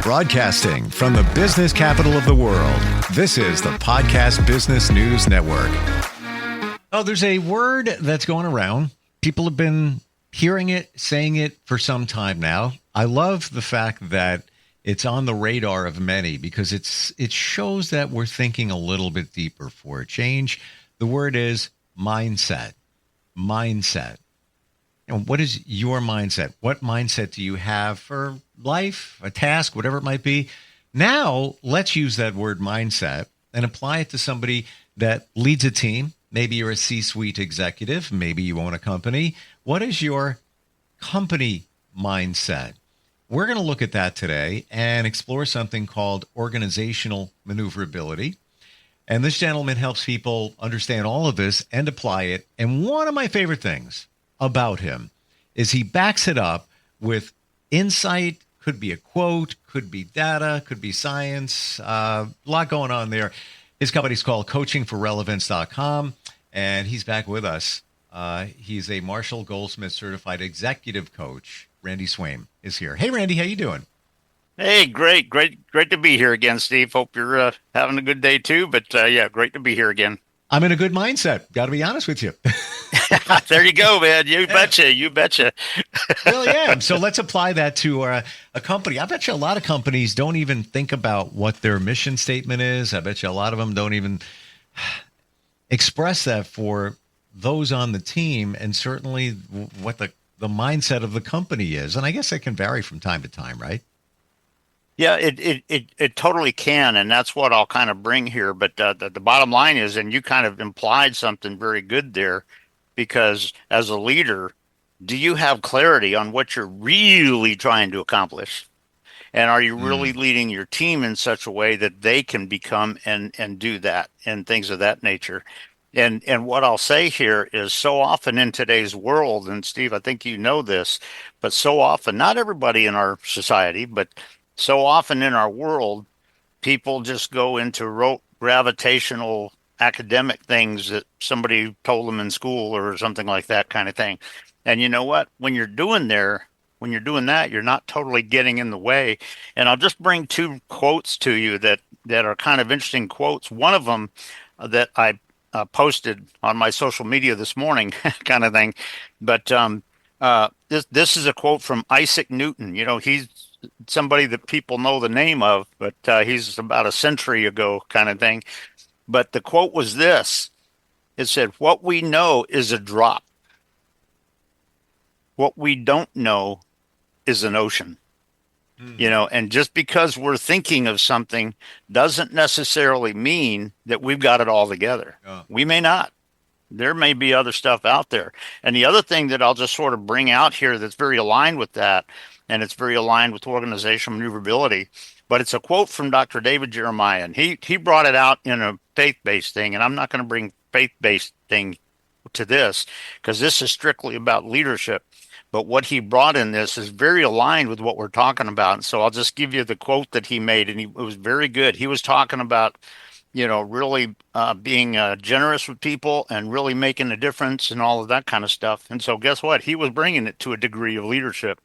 Broadcasting from the business capital of the world, this is the Podcast Business News Network. Oh, there's a word that's going around. People have been hearing it, saying it for some time now. I love the fact that it's on the radar of many because it shows that we're thinking a little bit deeper for a change. The word is mindset. Mindset. And what is your mindset? What mindset do you have for life, a task, whatever it might be? Now, let's use that word mindset and apply it to somebody that leads a team. Maybe you're a C-suite executive. Maybe you own a company. What is your company mindset? We're going to look at that today and explore something called organizational maneuverability. And this gentleman helps people understand all of this and apply it. And one of my favorite things about him is he backs it up with insight. Could be a quote, could be data, could be science, a lot going on there. His company's called coachingforrelevance.com, and he's back with us. He's a Marshall Goldsmith certified executive coach. Randy Swaim is here. Hey, Randy, how you doing? Hey, great to be here again, Steve. Hope you're having a good day too. But yeah, great to be here again. I'm in a good mindset. Got to be honest with you. There you go, man. You betcha. Really am. So let's apply that to a company. I bet you a lot of companies don't even think about what their mission statement is. I bet you a lot of them don't even express that for those on the team, and certainly what the mindset of the company is. And I guess it can vary from time to time, right? Yeah, it totally can, and that's what I'll kind of bring here. But the bottom line is, and you kind of implied something very good there, because as a leader, do you have clarity on what you're really trying to accomplish? And are you really leading your team in such a way that they can become and do that and things of that nature? And what I'll say here is, so often in today's world, and Steve, I think you know this, but so often, not everybody in our society, but so often in our world, people just go into rote gravitational academic things that somebody told them in school or something like that kind of thing. And you know what? When you're doing that, you're not totally getting in the way. And I'll just bring two quotes to you that are kind of interesting quotes. One of them that I posted on my social media this morning kind of thing. But this is a quote from Isaac Newton. You know, he's somebody that people know the name of, but he's about a century ago kind of thing. But the quote was this. It said, "What we know is a drop. What we don't know is an ocean." You know, and just because we're thinking of something doesn't necessarily mean that we've got it all together. We may not. There may be other stuff out there. And the other thing that I'll just sort of bring out here that's very aligned with that, and it's very aligned with organizational maneuverability, but it's a quote from Dr. David Jeremiah, and he brought it out in a faith-based thing, and I'm not going to bring faith-based thing to this because this is strictly about leadership. But what he brought in this is very aligned with what we're talking about. And so I'll just give you the quote that he made, and it was very good. He was talking about, you know, really being generous with people and really making a difference and all of that kind of stuff. And so guess what? He was bringing it to a degree of leadership.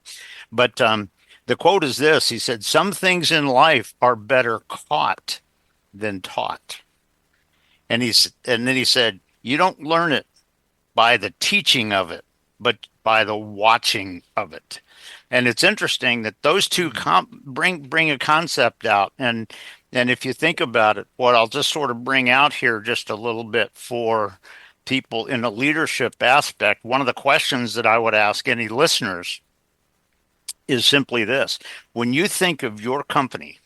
But the quote is this. He said, "Some things in life are better caught than taught." And then he said, "You don't learn it by the teaching of it, but by the watching of it." And it's interesting that those two bring a concept out. And if you think about it, what I'll just sort of bring out here just a little bit for people in a leadership aspect, one of the questions that I would ask any listeners is simply this. When you think of your company,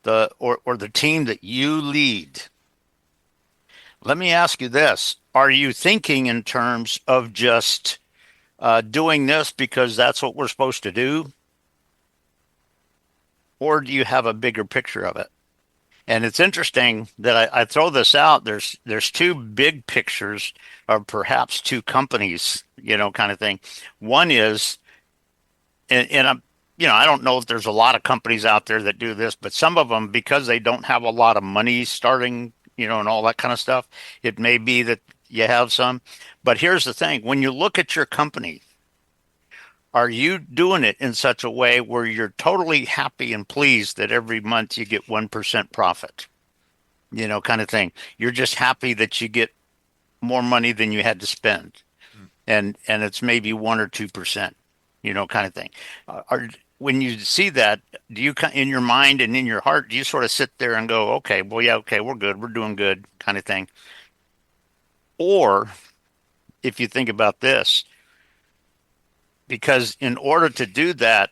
or the team that you lead, let me ask you this. Are you thinking in terms of just doing this because that's what we're supposed to do? Or do you have a bigger picture of it? And it's interesting that I throw this out. There's two big pictures of perhaps two companies, you know, kind of thing. One is, and I'm, you know, I don't know if there's a lot of companies out there that do this, but some of them, because they don't have a lot of money starting, you know, and all that kind of stuff, it may be that you have some. But here's the thing. When you look at your company, Are you doing it in such a way where you're totally happy and pleased that every month you get 1% profit? Kind of thing. You're just happy that you get more money than you had to spend. And it's maybe 1 or 2%, kind of thing. When you see that, do you, in your mind and in your heart, do you sort of sit there and go, okay, well, yeah, okay, we're good, we're doing good, kind of thing? Or if you think about this, because in order to do that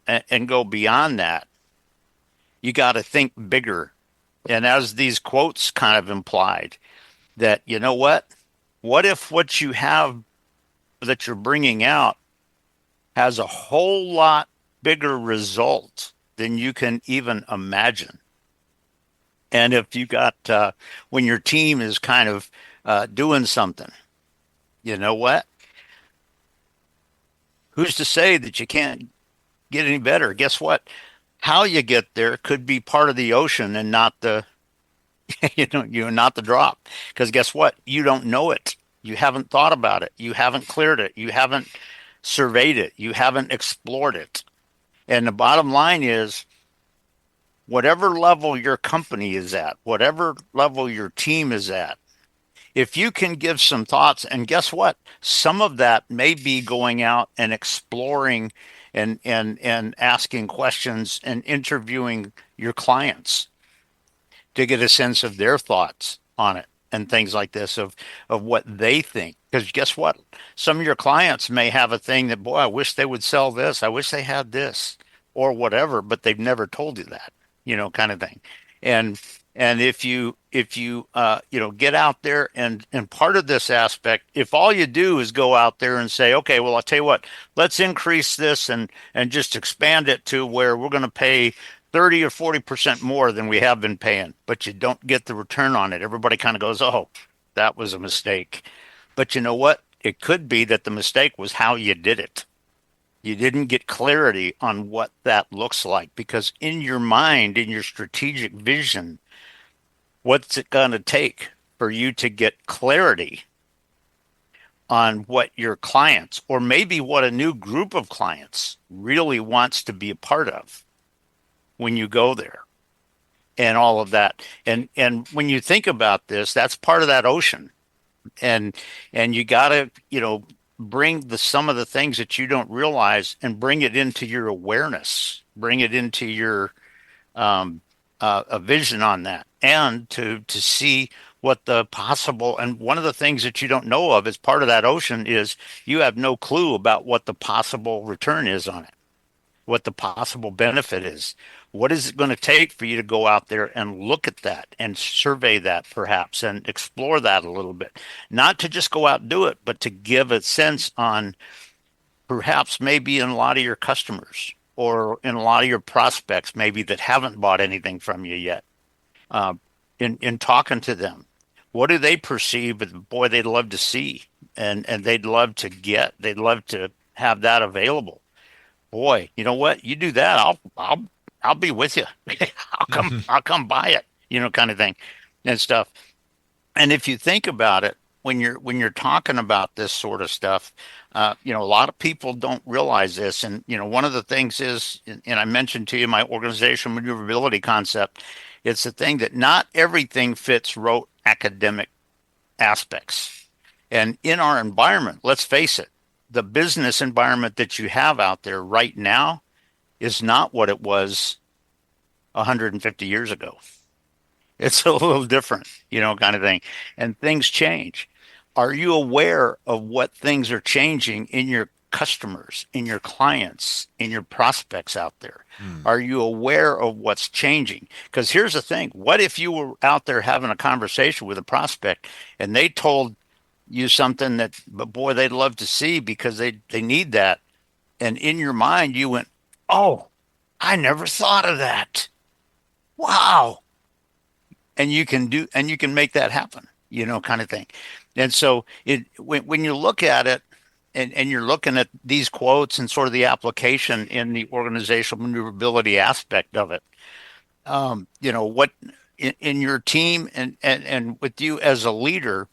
and go beyond that, you got to think bigger. And as these quotes kind of implied, that, you know what if what you have that you're bringing out has a whole lot bigger result than you can even imagine? And if you got, when your team is kind of doing something, you know what? Who's to say that you can't get any better? Guess what? How you get there could be part of the ocean and not the, not the drop. Because guess what? You don't know it. You haven't thought about it. You haven't cleared it. You haven't surveyed it. You haven't explored it. And the bottom line is, whatever level your company is at, whatever level your team is at, if you can give some thoughts, and guess what? Some of that may be going out and exploring and asking questions and interviewing your clients to get a sense of their thoughts on it and things like this, of what they think. Because guess what? Some of your clients may have a thing that, boy, I wish they would sell this. I wish they had this or whatever, but they've never told you that, kind of thing. And if you get out there and part of this aspect, if all you do is go out there and say, okay, well, I'll tell you what, let's increase this and just expand it to where we're going to pay 30 or 40% more than we have been paying, but you don't get the return on it. Everybody kind of goes, oh, that was a mistake. But you know what? It could be that the mistake was how you did it. You didn't get clarity on what that looks like, because in your mind, in your strategic vision, what's it going to take for you to get clarity on what your clients, or maybe what a new group of clients really wants to be a part of when you go there and all of that. And when you think about this, that's part of that ocean. And you got to, bring some of the things that you don't realize and bring it into your awareness, bring it into your a vision on that, and to see what the possible, and one of the things that you don't know of as part of that ocean is you have no clue about what the possible return is on it, what the possible benefit is. What is it going to take for you to go out there and look at that and survey that perhaps and explore that a little bit? Not to just go out and do it, but to give a sense on perhaps maybe in a lot of your customers or in a lot of your prospects maybe that haven't bought anything from you yet. In talking to them, what do they perceive? But boy, they'd love to see and they'd love to get. They'd love to have that available. Boy, you know what? You do that, I'll be with you. I'll come buy it, kind of thing and stuff. And if you think about it, when you're talking about this sort of stuff, a lot of people don't realize this. And, one of the things is, and I mentioned to you my organizational maneuverability concept, it's the thing that not everything fits rote academic aspects. And in our environment, let's face it, the business environment that you have out there right now is not what it was 150 years ago. It's a little different, kind of thing. And things change. Are you aware of what things are changing in your customers, in your clients, in your prospects out there? Are you aware of what's changing? Because here's the thing. What if you were out there having a conversation with a prospect and they told you something that, but boy, they'd love to see because they need that. And in your mind, you went, oh, I never thought of that. Wow. And you can make that happen, kind of thing. And so when you look at it and you're looking at these quotes and sort of the application in the organizational maneuverability aspect of it, what in your team and with you as a leader,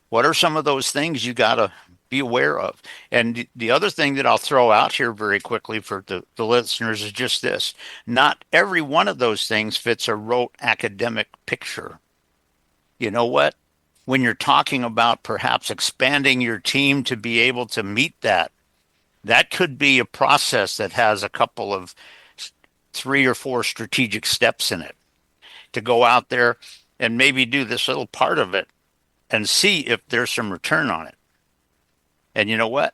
what are some of those things you got to be aware of. And the other thing that I'll throw out here very quickly for the listeners is just this. Not every one of those things fits a rote academic picture. You know what? When you're talking about perhaps expanding your team to be able to meet that, that could be a process that has a couple of 3 or 4 strategic steps in it to go out there and maybe do this little part of it and see if there's some return on it. And you know what?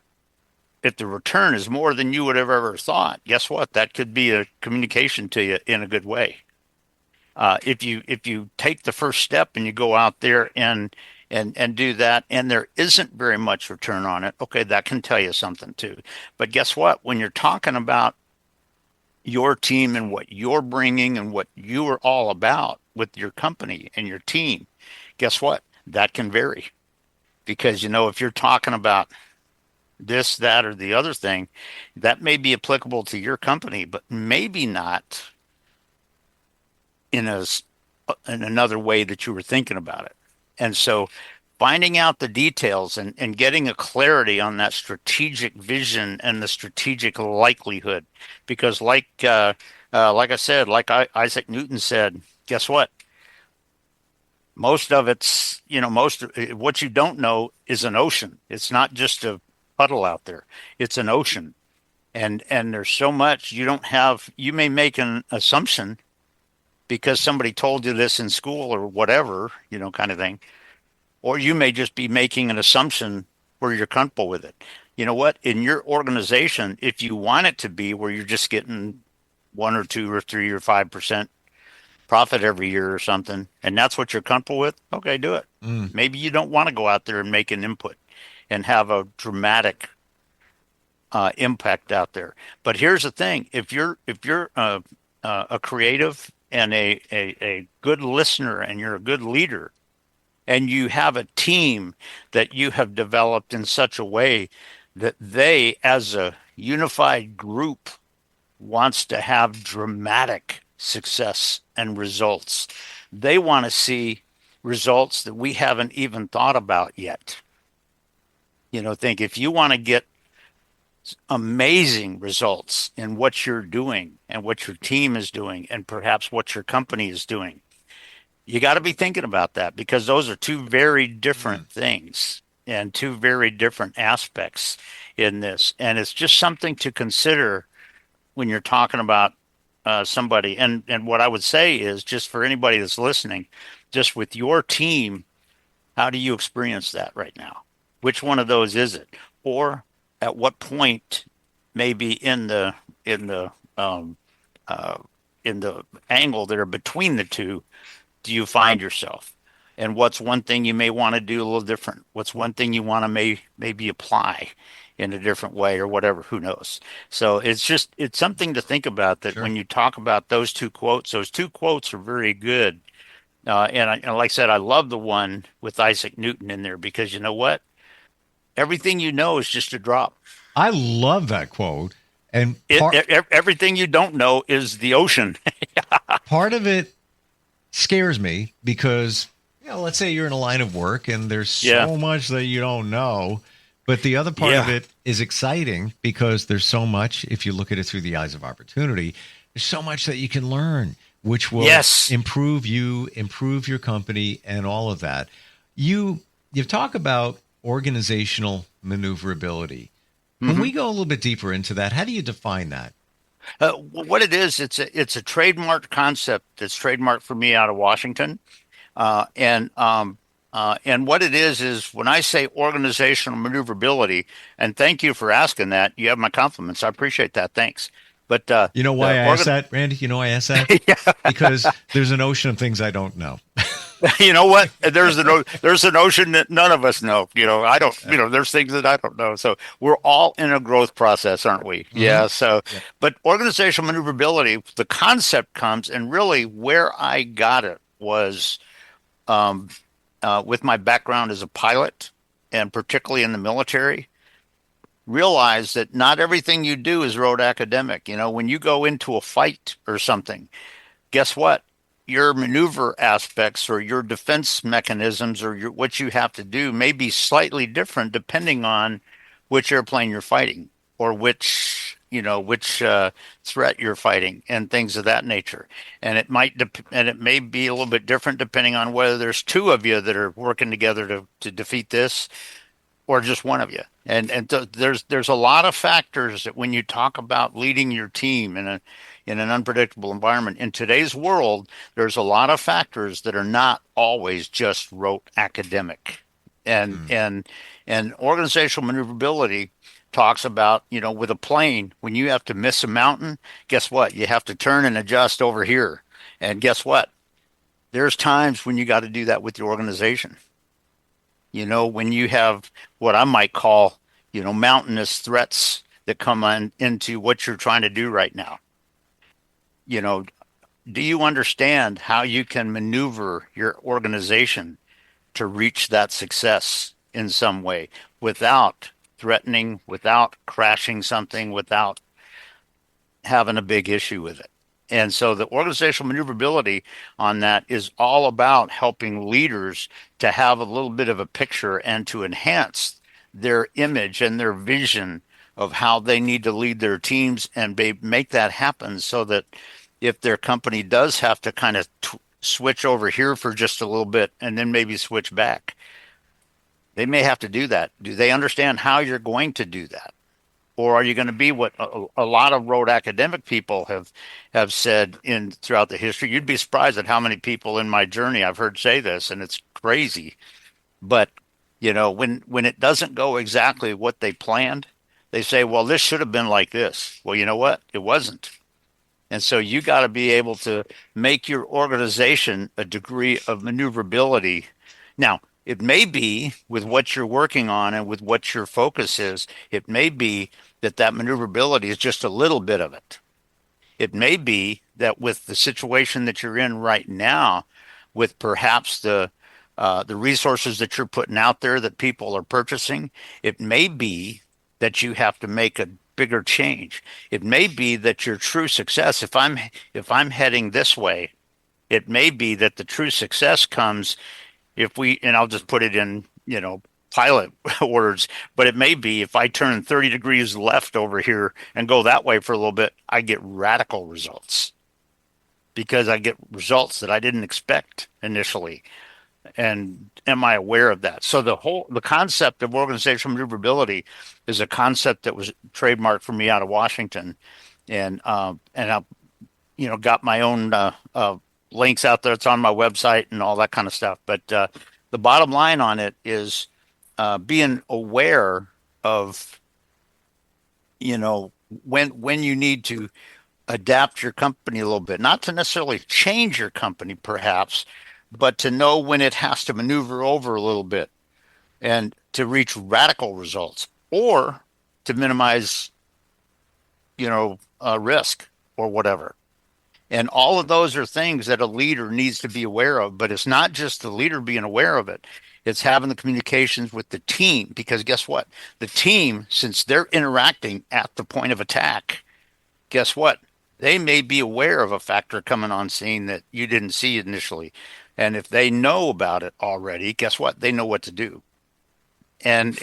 If the return is more than you would have ever thought, guess what? That could be a communication to you in a good way. If you take the first step and you go out there and do that, and there isn't very much return on it, okay, that can tell you something too. But guess what? When you're talking about your team and what you're bringing and what you are all about with your company and your team, guess what? That can vary. Because, if you're talking about this, that, or the other thing, that may be applicable to your company, but maybe not in another way that you were thinking about it. And so finding out the details and getting a clarity on that strategic vision and the strategic likelihood, because like I said, like Isaac Newton said, guess what? Most of it's, what you don't know is an ocean. It's not just a puddle out there. It's an ocean. And there's so much you may make an assumption because somebody told you this in school or whatever, kind of thing. Or you may just be making an assumption where you're comfortable with it. You know what? In your organization, if you want it to be where you're just getting 1 or 2 or 3 or 5% profit every year or something, and that's what you're comfortable with, okay, do it. Maybe you don't want to go out there and make an input and have a dramatic impact out there. But here's the thing: if you're a creative and a good listener, and you're a good leader, and you have a team that you have developed in such a way that they, as a unified group, wants to have dramatic success and results. They want to see results that we haven't even thought about yet. Think if you want to get amazing results in what you're doing and what your team is doing and perhaps what your company is doing, you got to be thinking about that, because those are 2 very different things and 2 very different aspects in this. And it's just something to consider when you're talking about somebody. And what I would say is, just for anybody that's listening, just with your team, how do you experience that right now? Which one of those is it? Or at what point, maybe in the angle that are between the 2, do you find yourself? And what's one thing you may want to do a little different? What's one thing you want to maybe apply in a different way or whatever? Who knows? So it's something to think about, that when you talk about those 2 quotes are very good. And like I said, I love the one with Isaac Newton in there, because you know what? Everything you know is just a drop. I love that quote. And everything you don't know is the ocean. Part of it scares me because, let's say you're in a line of work and there's so much that you don't know. But the other part of it is exciting, because there's so much, if you look at it through the eyes of opportunity, there's so much that you can learn, which will improve you, improve your company, and all of that. You talk about organizational maneuverability. When we go a little bit deeper into that, how do you define that? What it is, it's a trademark concept that's trademarked for me out of Washington. And what it is when I say organizational maneuverability, and thank you for asking that. You have my compliments. I appreciate that. Thanks. But you know why I asked that, Randy? You know why I asked that? Because there's an ocean of things I don't know. You know what? There's an ocean that none of us know. I don't. There's things that I don't know. So we're all in a growth process, aren't we? Mm-hmm. Yeah. So, but organizational maneuverability, the concept comes, and really where I got it was with my background as a pilot, and particularly in the military. Realize that not everything you do is rote academic. When you go into a fight or something, guess what? your maneuver aspects or your defense mechanisms or what you have to do may be slightly different depending on which airplane you're fighting or which threat you're fighting and things of that nature. And it may be a little bit different depending on whether there's two of you that are working together to defeat this or just one of you. There's a lot of factors that when you talk about leading your team in an unpredictable environment in today's world, there's a lot of factors that are not always just rote academic. And organizational maneuverability talks about, with a plane, when you have to miss a mountain, guess what? You have to turn and adjust over here. And guess what? There's times when you got to do that with your organization. When you have what I might call, mountainous threats that come into what you're trying to do right now. Do you understand how you can maneuver your organization to reach that success in some way without threatening, without crashing something, without having a big issue with it? And so the organizational maneuverability on that is all about helping leaders to have a little bit of a picture and to enhance their image and their vision of how they need to lead their teams and make that happen so that if their company does have to kind of switch over here for just a little bit and then maybe switch back, they may have to do that. Do they understand how you're going to do that? Or are you going to be what a lot of road academic people have said throughout the history? You'd be surprised at how many people in my journey I've heard say this, and it's crazy. But when it doesn't go exactly what they planned, they say, "Well, this should have been like this." Well, you know what? It wasn't. And so you got to be able to make your organization a degree of maneuverability. Now, it may be with what you're working on and with what your focus is, it may be that maneuverability is just a little bit of it. It may be that with the situation that you're in right now, with perhaps the resources that you're putting out there that people are purchasing, it may be that you have to make a bigger change. It may be that your true success, if I'm heading this way, it may be that the true success comes and I'll just put it in, pilot words, but it may be if I turn 30 degrees left over here and go that way for a little bit, I get radical results because I get results that I didn't expect initially. And am I aware of that? So the concept of organizational maneuverability is a concept that was trademarked for me out of Washington, and I, got my own links out there. It's on my website and all that kind of stuff. But the bottom line on it is being aware of, when you need to adapt your company a little bit, not to necessarily change your company, perhaps, but to know when it has to maneuver over a little bit and to reach radical results or to minimize, risk or whatever. And all of those are things that a leader needs to be aware of, but it's not just the leader being aware of it. It's having the communications with the team, because guess what? The team, since they're interacting at the point of attack, guess what? They may be aware of a factor coming on scene that you didn't see initially. And if they know about it already, guess what? They know what to do. And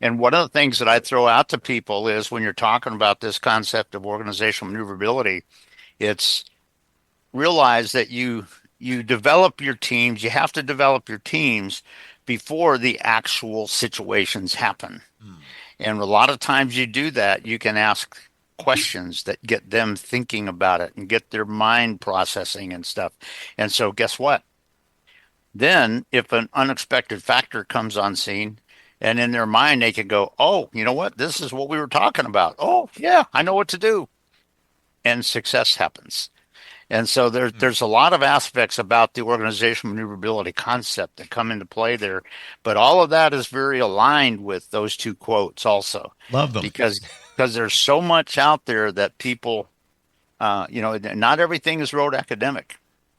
one of the things that I throw out to people is when you're talking about this concept of organizational maneuverability, it's realize that you develop your teams. You have to develop your teams before the actual situations happen. And a lot of times you do that, you can ask questions that get them thinking about it and get their mind processing and stuff. And so guess what? Then if an unexpected factor comes on scene and in their mind, they can go, "Oh, you know what? This is what we were talking about. Oh yeah, I know what to do." And success happens. And so there's a lot of aspects about the organizational maneuverability concept that come into play there. But all of that is very aligned with those two quotes also. Love them. Because there's so much out there that people, not everything is road academic.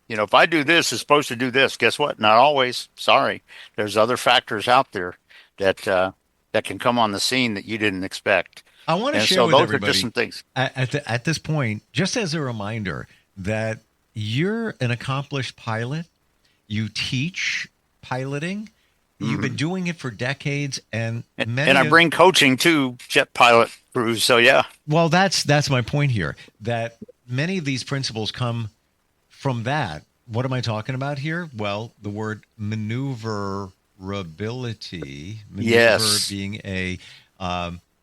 If I do this, it's supposed to do this. Guess what? Not always. Sorry. There's other factors out there that can come on the scene that you didn't expect. I want to share with everybody are just some things. At this point, just as a reminder that, you're an accomplished pilot. You teach piloting. You've been doing it for decades, and I bring coaching to jet pilot crews. So yeah. Well, that's my point here. That many of these principles come from that. What am I talking about here? Well, the word maneuverability. Yes. Being a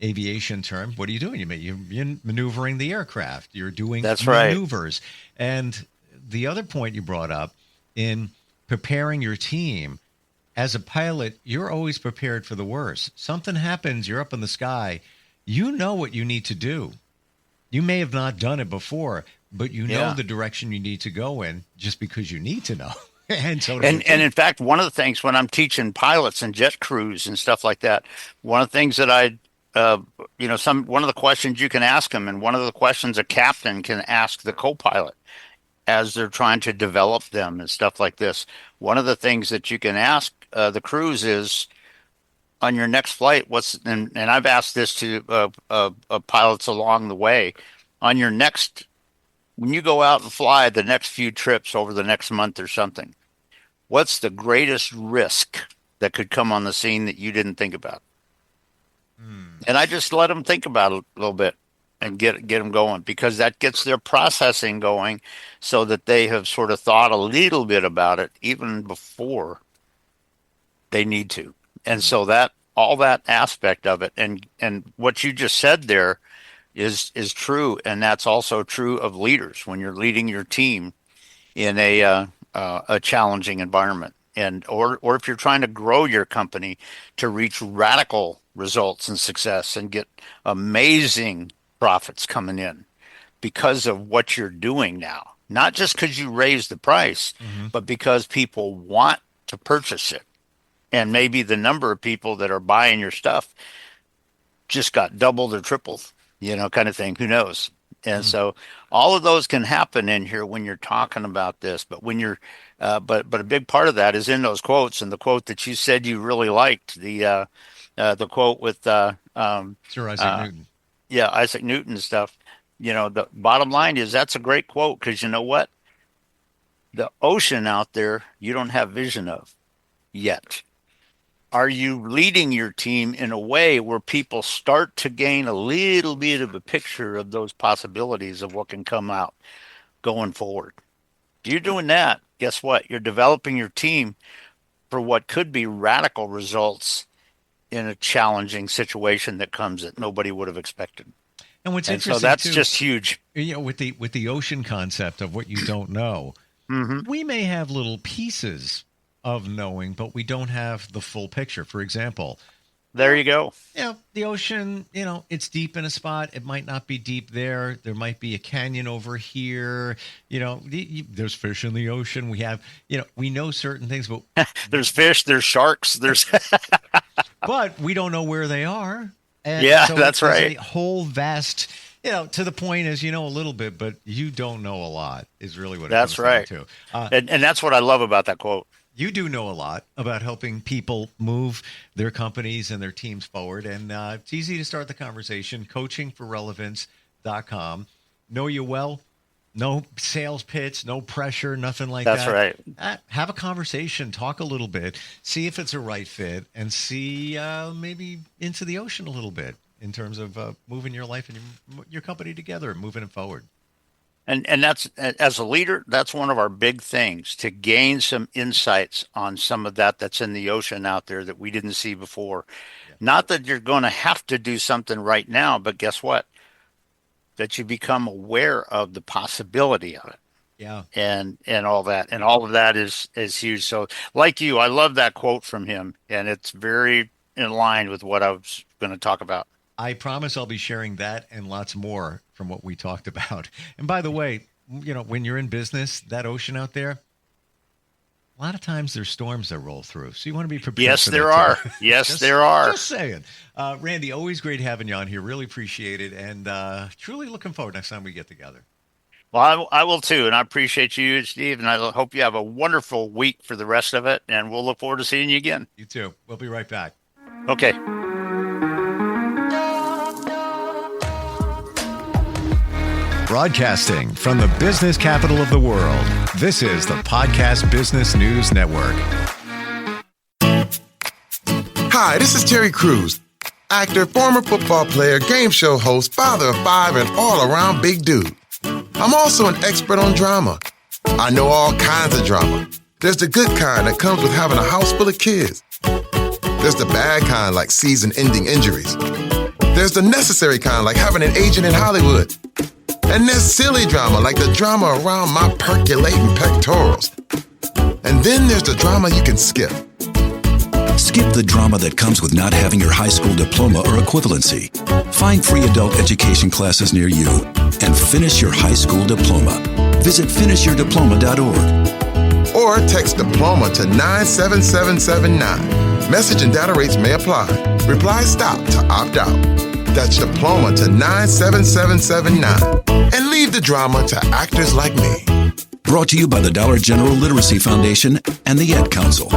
aviation term. What are you doing? You're maneuvering the aircraft. You're doing maneuvers. Right. And the other point you brought up in preparing your team. As a pilot, you're always prepared for the worst. Something happens, you're up in the sky. You know what you need to do. You may have not done it before, but you know the direction you need to go in just because you need to know. and in fact, one of the things when I'm teaching pilots and jet crews and stuff like that, one of the things that one of the questions you can ask them, and one of the questions a captain can ask the co-pilot as they're trying to develop them and stuff like this. One of the things that you can ask the crews is, on your next flight, and I've asked this to pilots along the way, when you go out and fly the next few trips over the next month or something, what's the greatest risk that could come on the scene that you didn't think about? And I just let them think about it a little bit and get them going, because that gets their processing going so that they have sort of thought a little bit about it even before they need to. And so that all that aspect of it and what you just said there is true. And that's also true of leaders when you're leading your team in a challenging environment, or if you're trying to grow your company to reach radical results and success and get amazing profits coming in because of what you're doing now, not just because you raised the price, but because people want to purchase it. And maybe the number of people that are buying your stuff just got doubled or tripled, kind of thing. Who knows? And so all of those can happen in here when you're talking about this. But when you're, but a big part of that is in those quotes. And the quote that you said you really liked, the quote with Sir Isaac Newton. Yeah, Isaac Newton and stuff. The bottom line is that's a great quote, because you know what? The ocean out there, you don't have vision of yet. Are you leading your team in a way where people start to gain a little bit of a picture of those possibilities of what can come out going forward? If you're doing that, guess what? You're developing your team for what could be radical results in a challenging situation that comes that nobody would have expected. And what's interesting, so that's just huge. With the ocean concept of what you don't know, we may have little pieces of knowing, but we don't have the full picture. For example, there you go. The ocean, it's deep in a spot. It might not be deep there. There might be a canyon over here. There's fish in the ocean. We have, we know certain things, but there's fish, there's sharks, but we don't know where they are. And so that's right. A whole vast, to the point is, a little bit, but you don't know a lot is really what it comes down to. And that's what I love about that quote. You do know a lot about helping people move their companies and their teams forward. And it's easy to start the conversation. Coachingforrelevance.com. Know you well. No sales pitch, no pressure, nothing like that. That's right. Have a conversation, talk a little bit, see if it's a right fit, and see maybe into the ocean a little bit in terms of moving your life and your company together and moving it forward. And that's, as a leader, that's one of our big things, to gain some insights on some of that's in the ocean out there that we didn't see before. Yeah. Not that you're going to have to do something right now, but guess what? That you become aware of the possibility of it. Yeah. And all that. And all of that is huge. So like you, I love that quote from him, and it's very in line with what I was going to talk about. I promise I'll be sharing that and lots more from what we talked about. And by the way, when you're in business, that ocean out there, a lot of times there's storms that roll through. So you want to be prepared. Yes, for there that are. too. Yes, there are. Just saying. Randy, always great having you on here. Really appreciate it. And truly looking forward next time we get together. Well, I will too. And I appreciate you, Steve. And I hope you have a wonderful week for the rest of it. And we'll look forward to seeing you again. You too. We'll be right back. Okay. Broadcasting from the business capital of the world, this is the Podcast Business News Network. Hi, this is Terry Crews, actor, former football player, game show host, father of 5, and all-around big dude. I'm also an expert on drama. I know all kinds of drama. There's the good kind that comes with having a house full of kids. There's the bad kind like season-ending injuries. There's the necessary kind like having an agent in Hollywood. And there's silly drama like the drama around my percolating pectorals. And then there's the drama you can skip. Skip the drama that comes with not having your high school diploma or equivalency. Find free adult education classes near you and finish your high school diploma. Visit finishyourdiploma.org. Or text diploma to 97779. Message and data rates may apply. Reply STOP to opt out. That's diploma to 97779. And leave the drama to actors like me. Brought to you by the Dollar General Literacy Foundation and the Ad Council.